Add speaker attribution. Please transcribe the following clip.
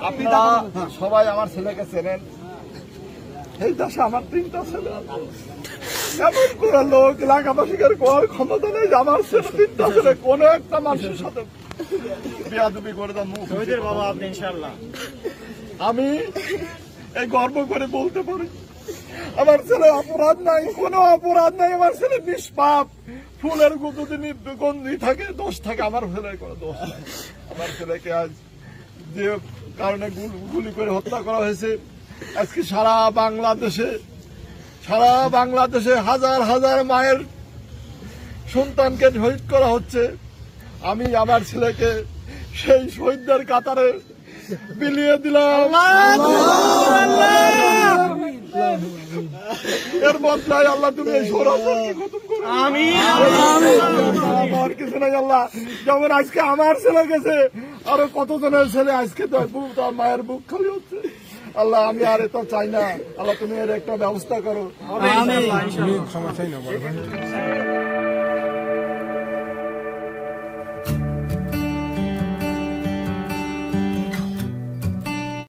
Speaker 1: আপনারা সবাই আমার ছেলেকে চেনেন। এই দেশে আমার 3টা ছেলে। এমন কোন লোক এলাকাবাসীদের কোয়ার ক্ষমতা নেই যে আমার ছেলে 3টা ছেলে কোন একটা মানুষের সাথে বেয়াদবি করে দেন।
Speaker 2: বাবা আপনি ইনশাআল্লাহ
Speaker 1: আমি এই গর্ব করে বলতে পারি আমার ছেলে অপরাধ নাই, কোনো অপরাধ নাই। আমার ছেলে নিষ্পাপ। ফুলের গন্ধি থাকে, দোষ থাকে, আমার ছেলের কোনো দোষ নাই। আমার ছেলেকে আজ যে কারণে গুলি করে হত্যা করা হয়েছে, আজকে সারা বাংলাদেশে হাজার হাজার মায়ের সন্তানকে শহীদ করা হচ্ছে। আমি আমার ছেলেকে সেই শহীদদের কাতারে বিলিয়ে দিলাম। এর বদলায় আল্লাহ তুমি এই সৌরভকে খতম করো। আমার কিছু নাই আল্লাহ। যেমন আজকে আমার ছেলে গেছে, আরো কতজনের ছেলে আজকে তার মায়ের বুক খালি হচ্ছে। আল্লাহ আমি আর এটা চাই না। আল্লাহ তুমি এর একটা ব্যবস্থা করো।